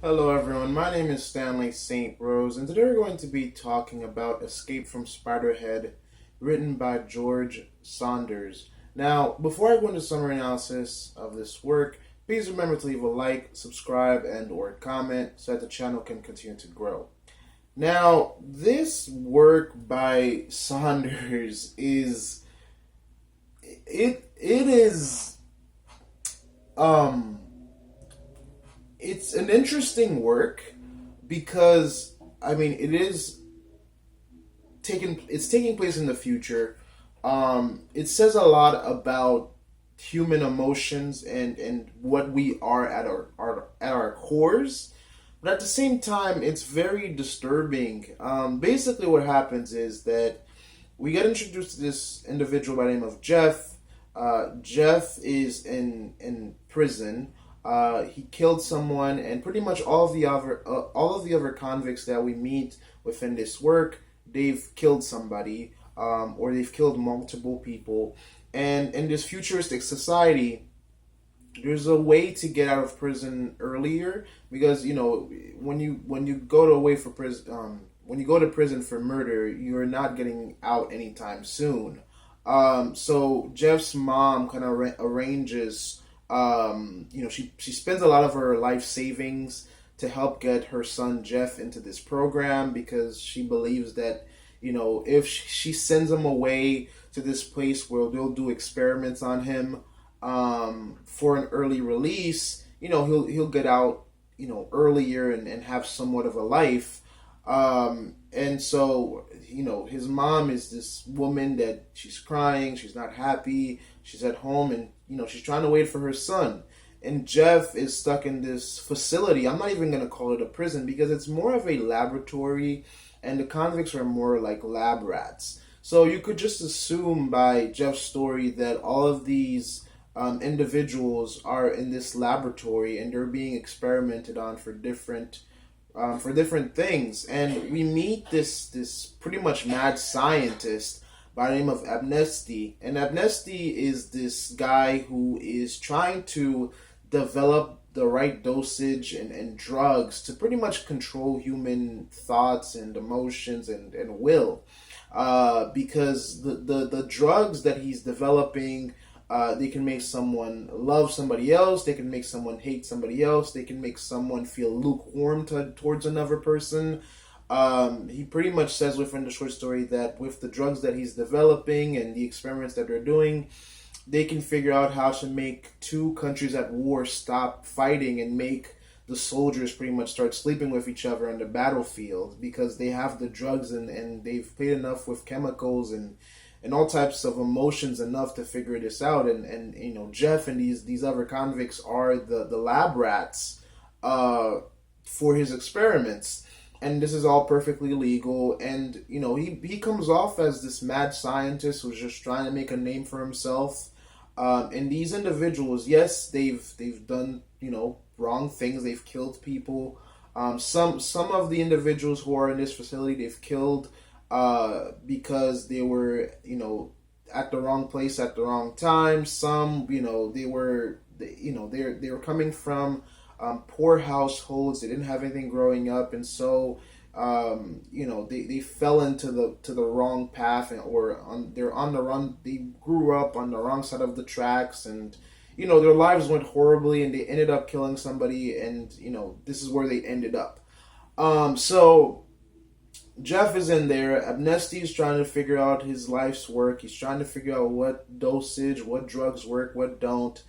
Hello, everyone. My name is Stanley St. Rose, and today we're going to be talking about Escape from Spiderhead, written by George Saunders. Now, before I go into summary analysis of this work, please remember to leave a like, subscribe, and/or comment so that the channel can continue to grow. Now, this work by Saunders is um it's an interesting work because it's taking place in the future. It says a lot about human emotions and what we are at our cores, but at the same time it's very disturbing. Basically what happens is that we get introduced to this individual by the name of Jeff. Jeff is in prison. He killed someone, and pretty much all of the other convicts that we meet within this work, they've killed somebody, or they've killed multiple people. And in this futuristic society, there's a way to get out of prison earlier because when you go to away for prison when you go to prison for murder, you're not getting out anytime soon. So Jeff's mom kind of arranges. She spends a lot of her life savings to help get her son Jeff into this program because she believes that if she sends him away to this place where they'll do experiments on him, for an early release, he'll get out earlier and have somewhat of a life. And so, his mom is this woman that she's crying, she's not happy, she's at home, and, she's trying to wait for her son. And Jeff is stuck in this facility. I'm not even going to call it a prison because it's more of a laboratory, and the convicts are more like lab rats. So you could just assume by Jeff's story that all of these individuals are in this laboratory and they're being experimented on for different things. And we meet this pretty much mad scientist by the name of Amnesty. And Amnesty is this guy who is trying to develop the right dosage and drugs to pretty much control human thoughts and emotions and will. Because the drugs that he's developing, they can make someone love somebody else. They can make someone hate somebody else. They can make someone feel lukewarm towards another person. He pretty much says within the short story that with the drugs that he's developing and the experiments that they're doing, they can figure out how to make two countries at war stop fighting and make the soldiers pretty much start sleeping with each other on the battlefield because they have the drugs and they've played enough with chemicals and all types of emotions enough to figure this out. And Jeff and these other convicts are the lab rats for his experiments. And this is all perfectly legal. And he comes off as this mad scientist who's just trying to make a name for himself. And these individuals, yes, they've done wrong things. They've killed people. Some of the individuals who are in this facility, they've killed because they were at the wrong place at the wrong time. Some they were coming from poor households. They didn't have anything growing up, and so they fell into the wrong path, they're on the run. They grew up on the wrong side of the tracks, and their lives went horribly, and they ended up killing somebody, and this is where they ended up. So Jeff is in there. Amnesty is trying to figure out his life's work. He's trying to figure out what dosage, what drugs work, what don't.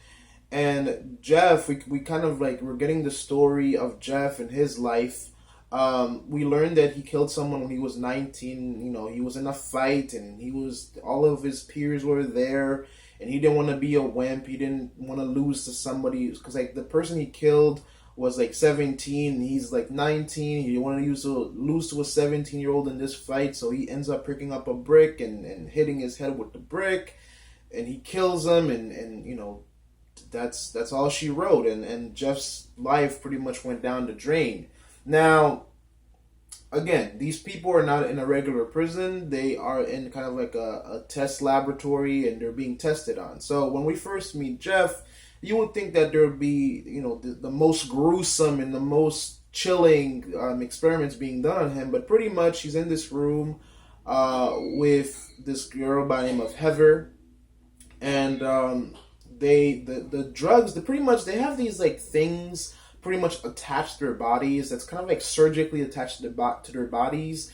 And Jeff, we kind of we're getting the story of Jeff and his life. We learned that he killed someone when he was 19. He was in a fight, and all of his peers were there, and he didn't want to be a wimp. He didn't want to lose to somebody because the person he killed was 17, and he's 19. He didn't want to lose to a 17-year-old in this fight, so he ends up picking up a brick and hitting his head with the brick, and he kills him, and that's all she wrote, and Jeff's life pretty much went down the drain. Now, again, these people are not in a regular prison. They are in kind of a test laboratory, and they're being tested on. So when we first meet Jeff, you would think that there would be, the most gruesome and the most chilling experiments being done on him. But pretty much he's in this room with this girl by the name of Heather, and the drugs, they pretty much, they have these like things pretty much attached to their bodies, that's kind of like surgically attached to their bodies.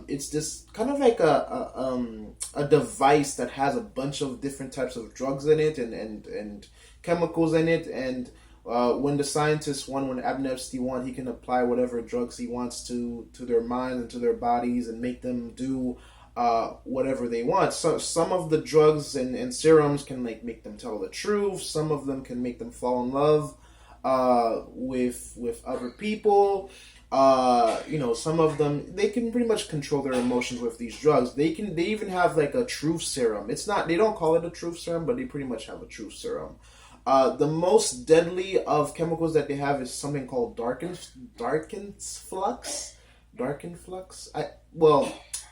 It's this kind of like a device that has a bunch of different types of drugs in it, and chemicals in it, and when the scientists want, when Abnesti want, he can apply whatever drugs he wants to their minds and to their bodies and make them do whatever they want. So some of the drugs and serums can like make them tell the truth. Some of them can make them fall in love with other people. Some of them, they can pretty much control their emotions with these drugs. They even have like a truth serum. It's not, they don't call it a truth serum, but they pretty much have a truth serum. The most deadly of chemicals that they have is something called darkened flux.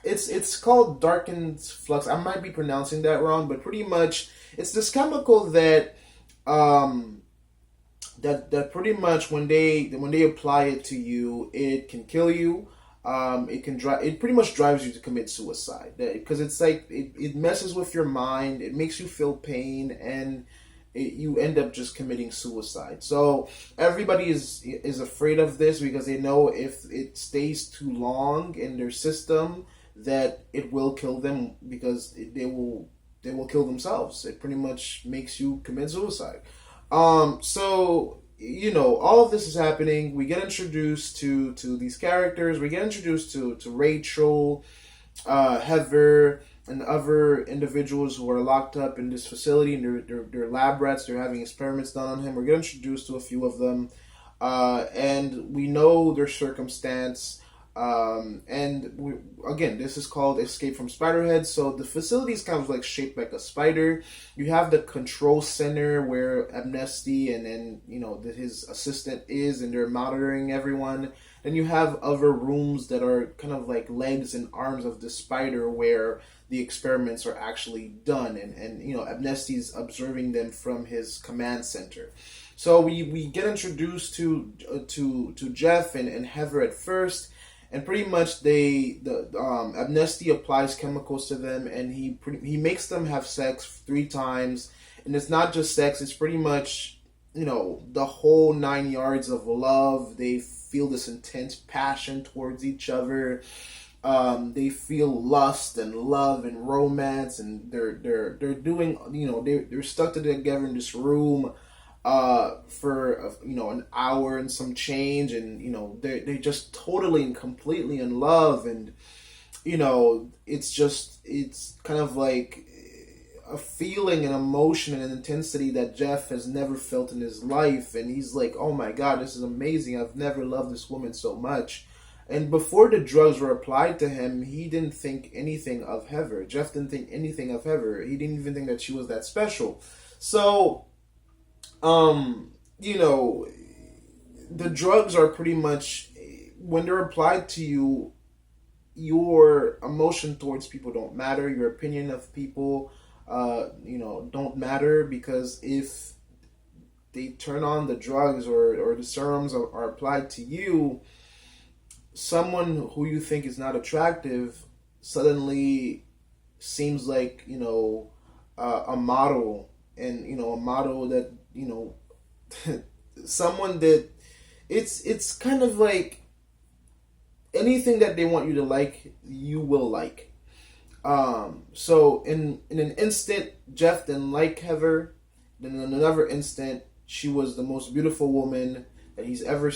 It's called darkened flux. I might be pronouncing that wrong, but pretty much it's this chemical that that pretty much when they apply it to you, it can kill you. It pretty much drives you to commit suicide, because it's like it messes with your mind. It makes you feel pain, and you end up just committing suicide. So everybody is afraid of this because they know if it stays too long in their system that it will kill them, because they will kill themselves. It pretty much makes you commit suicide. So all of this is happening. We get introduced to these characters. We get introduced to Rachel, Heather, and other individuals who are locked up in this facility, and they're lab rats. They're having experiments done on him. We're getting introduced to a few of them, and we know their circumstance. Again, this is called Escape from Spiderhead. So the facility is kind of like shaped like a spider. You have the control center where Amnesty and then his assistant is, and they're monitoring everyone. Then you have other rooms that are kind of like legs and arms of the spider where the experiments are actually done, and Amnesty's observing them from his command center. So we get introduced to Jeff and Heather at first. And pretty much Amnesty applies chemicals to them, and he makes them have sex 3 times. And it's not just sex; it's pretty much the whole 9 yards of love. They feel this intense passion towards each other. They feel lust and love and romance, and they're doing they're stuck together in this room for an hour and some change, and they're just totally and completely in love, and it's kind of like a feeling, an emotion, and an intensity that Jeff has never felt in his life, and he's like, oh my god, this is amazing, I've never loved this woman so much. And before the drugs were applied to him, he didn't think anything of Heather. Jeff didn't think anything of Heather. He didn't even think that she was that special. So the drugs are pretty much, when they're applied to you, your emotion towards people don't matter. Your opinion of people, don't matter, because if they turn on the drugs or the serums are applied to you, someone who you think is not attractive suddenly seems like, a model, and, a model that, someone that it's kind of like anything that they want you to like, you will like. So in an instant, Jeff didn't like Heather. Then in another instant, she was the most beautiful woman that he's ever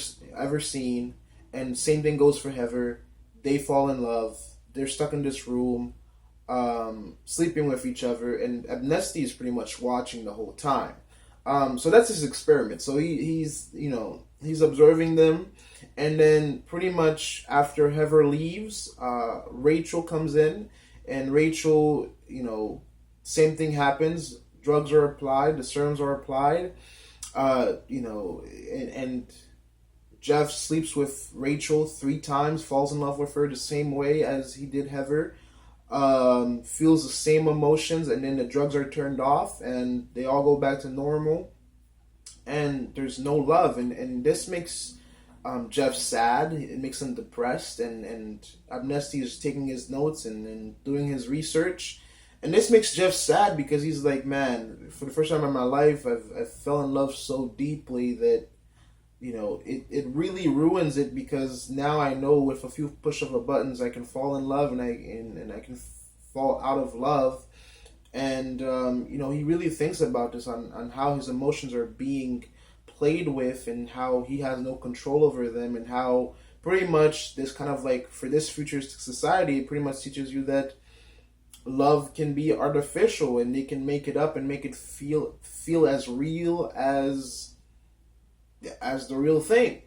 seen. And same thing goes for Heather. They fall in love. They're stuck in this room, sleeping with each other, and Amnesty is pretty much watching the whole time. So that's his experiment. So he's observing them, and then pretty much after Heather leaves, Rachel comes in, and Rachel, same thing happens. Drugs are applied, the serums are applied, and Jeff sleeps with Rachel 3 times, falls in love with her the same way as he did Heather, feels the same emotions, and then the drugs are turned off, and they all go back to normal, and there's no love, and this makes Jeff sad. It makes him depressed, and Amnesty is taking his notes and doing his research. And this makes Jeff sad because he's like, man, for the first time in my life, I've fell in love so deeply that, it really ruins it, because now I know with a few push of a buttons I can fall in love, and I can fall out of love. And he really thinks about this on how his emotions are being played with, and how he has no control over them, and how pretty much this kind of like, for this futuristic society, it pretty much teaches you that love can be artificial, and they can make it up and make it feel as real as the real thing.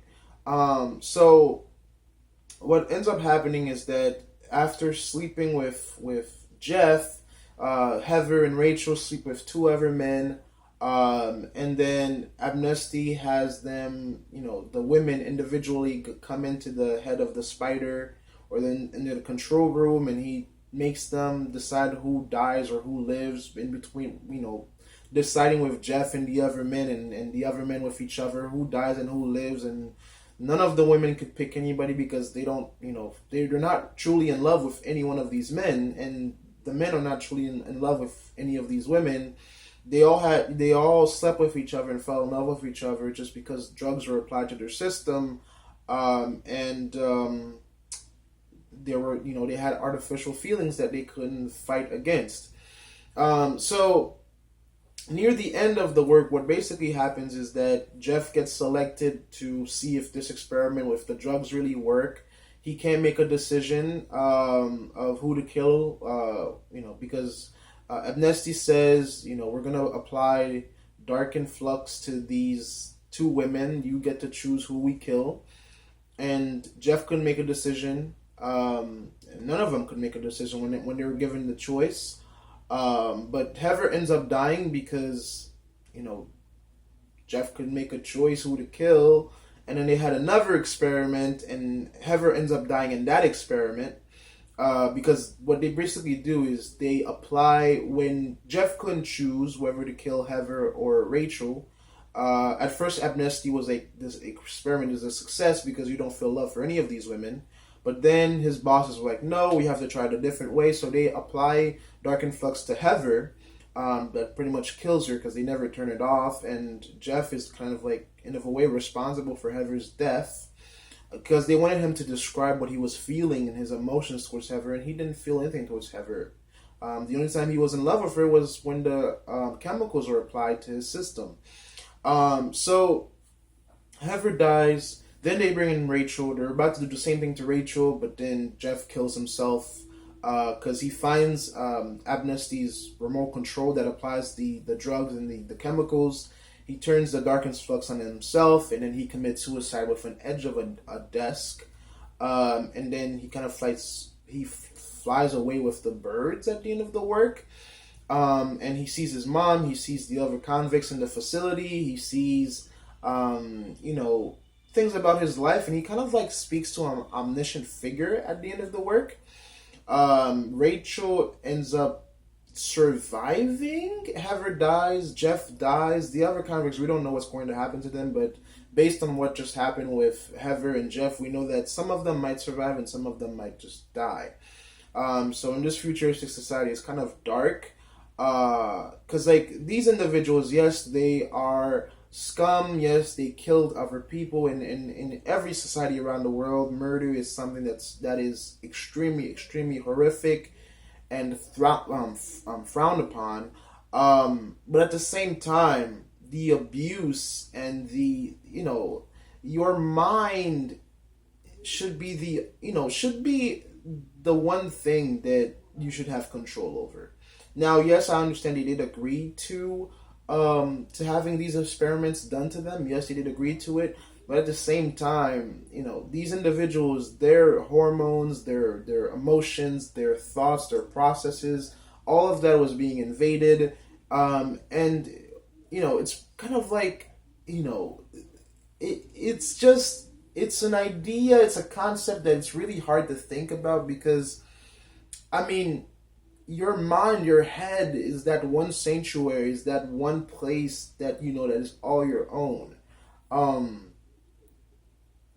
So what ends up happening is that after sleeping with Jeff, Heather and Rachel sleep with two other men, and then Amnesty has them, the women individually come into the head of the spider, or then into the control room, and he makes them decide who dies or who lives in between, deciding with Jeff and the other men, and the other men with each other, who dies and who lives. And none of the women could pick anybody, because they don't, they're not truly in love with any one of these men, and the men are not truly in love with any of these women. They all slept with each other and fell in love with each other just because drugs were applied to their system, and they had artificial feelings that they couldn't fight against. So near the end of the work, what basically happens is that Jeff gets selected to see if this experiment with the drugs really work. He can't make a decision of who to kill, because Amnesty says, we're going to apply dark influx to these two women. You get to choose who we kill. And Jeff couldn't make a decision. None of them could make a decision when they were given the choice. But Heather ends up dying because, Jeff could make a choice who to kill. And then they had another experiment, and Heather ends up dying in that experiment. Because what they basically do is they apply, when Jeff couldn't choose whether to kill Heather or Rachel. At first, Amnesty was like, this experiment is a success because you don't feel love for any of these women. But then his bosses were like, no, we have to try it a different way. So they apply Dark Influx to Heather, that pretty much kills her because they never turn it off. And Jeff is kind of like, in a way, responsible for Heather's death, because they wanted him to describe what he was feeling and his emotions towards Heather, and he didn't feel anything towards Heather. The only time he was in love with her was when the chemicals were applied to his system. So Heather dies. Then they bring in Rachel. They're about to do the same thing to Rachel, but then Jeff kills himself because he finds Amnesty's remote control that applies the drugs and the chemicals. He turns the dark influx on himself, and then he commits suicide with an edge of a desk. And then he kind of flies away with the birds at the end of the work. And he sees his mom. He sees the other convicts in the facility. He sees, things about his life, and he kind of like speaks to an omniscient figure at the end of the work. Rachel ends up surviving. Heather dies. Jeff dies. The other convicts, we don't know what's going to happen to them, but based on what just happened with Heather and Jeff, we know that some of them might survive and some of them might just die. So in this futuristic society, it's kind of dark. Because like these individuals, yes, they are scum. Yes, they killed other people. In every society around the world, murder is something that is extremely, extremely horrific and frowned upon. But at the same time, the abuse and your mind should be the one thing that you should have control over. Now, yes, I understand they did agree to having these experiments done to them. Yes, they did agree to it. But at the same time, these individuals, their hormones, their emotions, their thoughts, their processes, all of that was being invaded. And it's kind of like, it's an idea, it's a concept that it's really hard to think about because, your mind, your head is that one sanctuary, is that one place that that is all your own.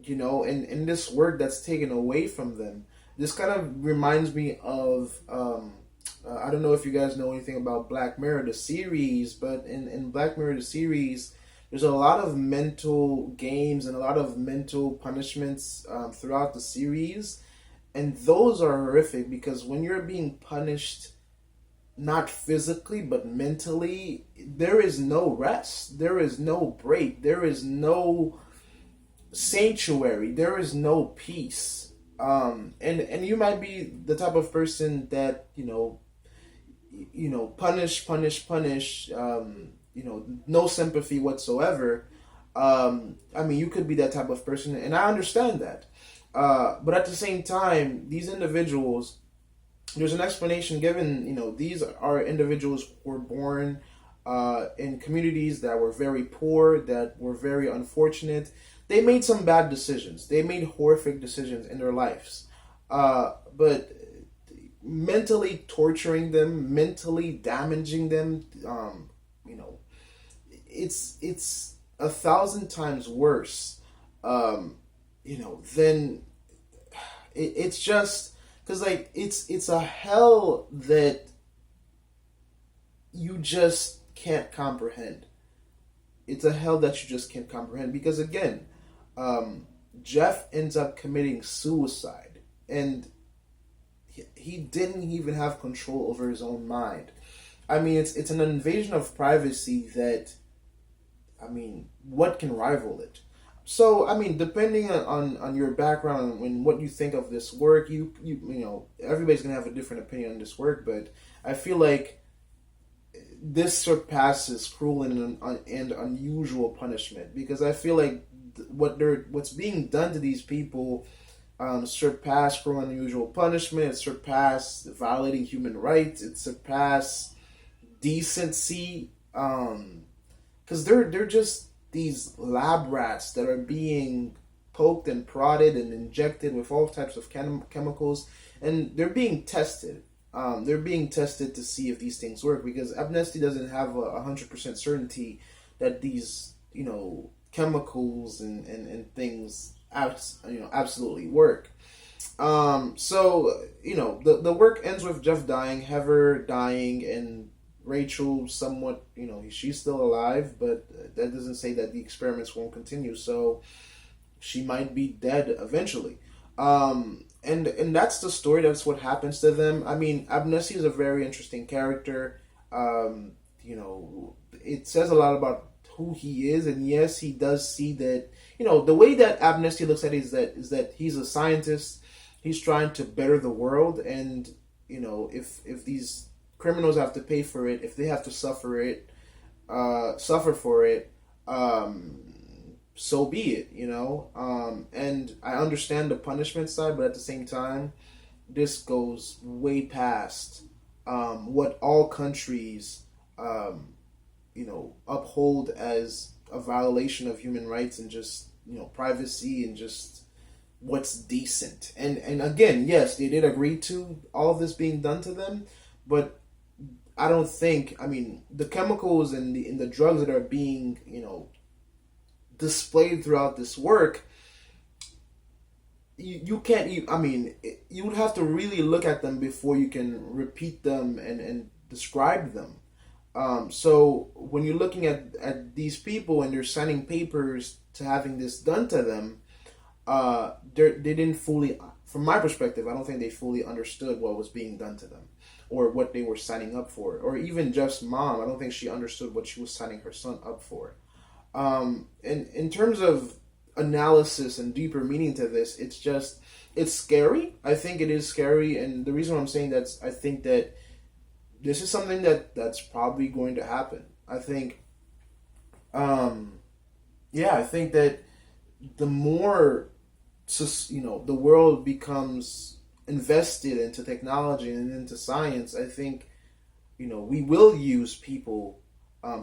and this work that's taken away from them. This kind of reminds me of I don't know if you guys know anything about Black Mirror, the series, but in Black Mirror, the series, there's a lot of mental games and a lot of mental punishments throughout the series. And those are horrific because when you're being punished, not physically, but mentally, there is no rest. There is no break. There is no sanctuary. There is no peace. And you might be the type of person that punish, punish, punish. No sympathy whatsoever. I mean, you could be that type of person, and I understand that. But at the same time, these individuals, there's an explanation given. These are individuals who were born in communities that were very poor, that were very unfortunate. They made some bad decisions. They made horrific decisions in their lives. But mentally torturing them, mentally damaging them, it's 1,000 times worse. Then it's just because it's a hell that you just can't comprehend. It's a hell that you just can't comprehend because again, Jeff ends up committing suicide, and he didn't even have control over his own mind. I mean, it's an invasion of privacy that, I mean, what can rival it? So, I mean, depending on your background and what you think of this work, everybody's gonna have a different opinion on this work, but I feel like this surpasses cruel and unusual punishment because I feel like what's being done to these people surpass cruel and unusual punishment. It surpass violating human rights. It surpass decency. Because they're just these lab rats that are being poked and prodded and injected with all types of chemicals, and they're being tested. They're being tested to see if these things work because Amnesty doesn't have 100% certainty that these chemicals and things absolutely work. So the work ends with Jeff dying, Heather dying, and Rachel somewhat, she's still alive, but that doesn't say that the experiments won't continue. So she might be dead eventually. And that's the story. That's what happens to them. I mean, Abnesi is a very interesting character. It says a lot about who he is, and yes, he does see that. The way that Abnesi looks at it is that he's a scientist. He's trying to better the world, and if these criminals have to pay for it, if they have to suffer for it, so be it, and I understand the punishment side, but at the same time, this goes way past what all countries, uphold as a violation of human rights and just, privacy and just what's decent. And again, yes, they did agree to all of this being done to them, but I don't think, the chemicals and the drugs that are being, displayed throughout this work, you can't, you would have to really look at them before you can repeat them and describe them. So when you're looking at these people and they're signing papers to having this done to them, they didn't fully, from my perspective, I don't think they fully understood what was being done to them or what they were signing up for. Or even Jeff's mom, I don't think she understood what she was signing her son up for. And in terms of analysis and deeper meaning to this, it's scary. I think it is scary, and the reason why I'm saying that's, I think that this is something that's probably going to happen. I think, I think that the more, the world becomes invested into technology and into science, I think, we will use people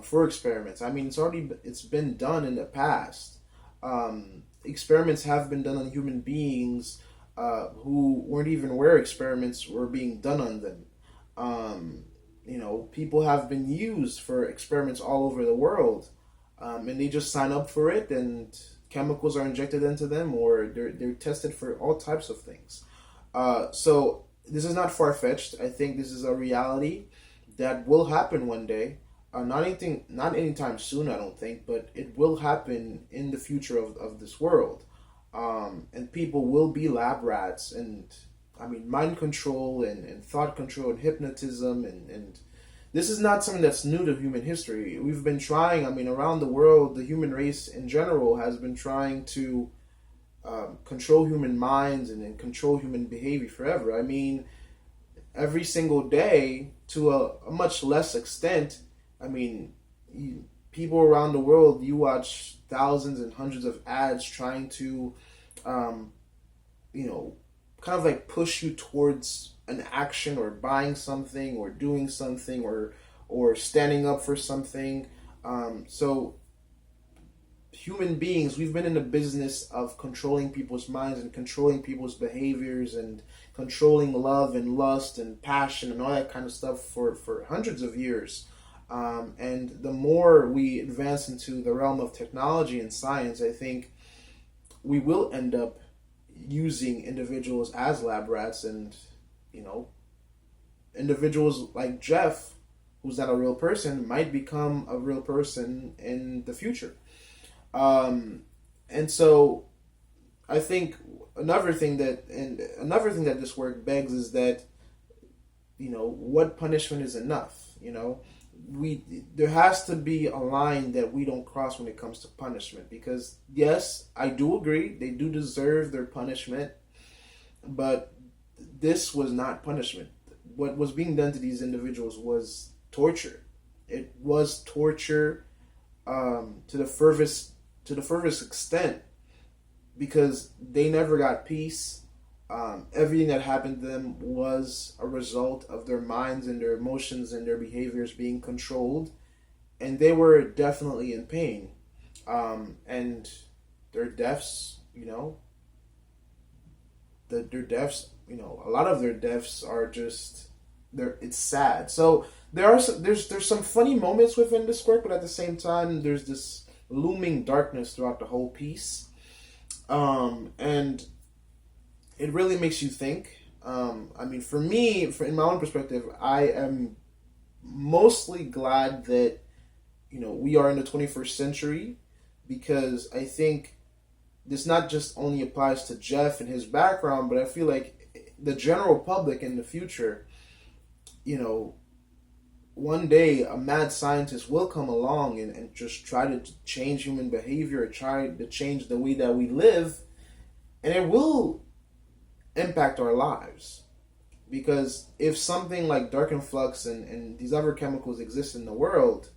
for experiments. It's been done in the past. Experiments have been done on human beings who weren't even aware experiments were being done on them. People have been used for experiments all over the world, and they just sign up for it, and chemicals are injected into them, or they're tested for all types of things. So this is not far fetched. I think this is a reality that will happen one day. Not anytime soon, I don't think, but it will happen in the future of this world. And people will be lab rats, and I mean mind control and thought control and hypnotism, and this is not something that's new to human history. We've been trying, I mean, around the world, the human race in general has been trying to control human minds and control human behavior forever. I mean, every single day, to a much less extent, I mean, people around the world, you watch thousands and hundreds of ads trying to, you know, kind of like push you towards an action or buying something or doing something or standing up for something. So human beings, we've been in the business of controlling people's minds and controlling people's behaviors and controlling love and lust and passion and all that kind of stuff for hundreds of years. And the more we advance into the realm of technology and science, I think we will end up using individuals as lab rats, and you know, individuals like Jeff, who's not a real person, might become a real person in the future. And so I think another thing that this work begs is that, you know, what punishment is enough? You know, there has to be a line that we don't cross when it comes to punishment, because yes, I do agree they do deserve their punishment, but this was not punishment. What was being done to these individuals was torture. It was torture to the furthest extent, because they never got peace. Everything that happened to them was a result of their minds and their emotions and their behaviors being controlled, and they were definitely in pain. And their deaths, you know, their deaths, you know, a lot of their deaths are just it's sad. So there's some funny moments within this work, but at the same time, there's this looming darkness throughout the whole piece, and it really makes you think. I mean, for me, in my own perspective, I am mostly glad that, you know, we are in the 21st century, because I think this not just only applies to Jeff and his background, but I feel like the general public in the future, you know, one day a mad scientist will come along and just try to change human behavior, try to change the way that we live, and it will impact our lives. Because if something like dark influx and these other chemicals exist in the world,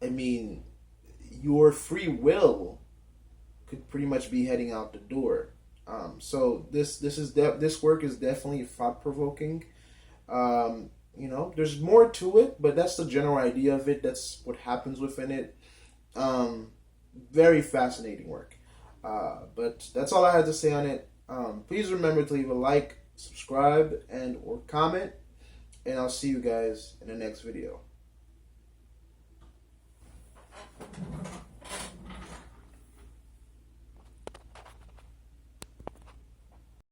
I mean, your free will could pretty much be heading out the door. So this work is definitely thought provoking. You know, there's more to it, but that's the general idea of it. That's what happens within it. Very fascinating work. But that's all I had to say on it. Please remember to leave a like, subscribe, and or comment, and I'll see you guys in the next video.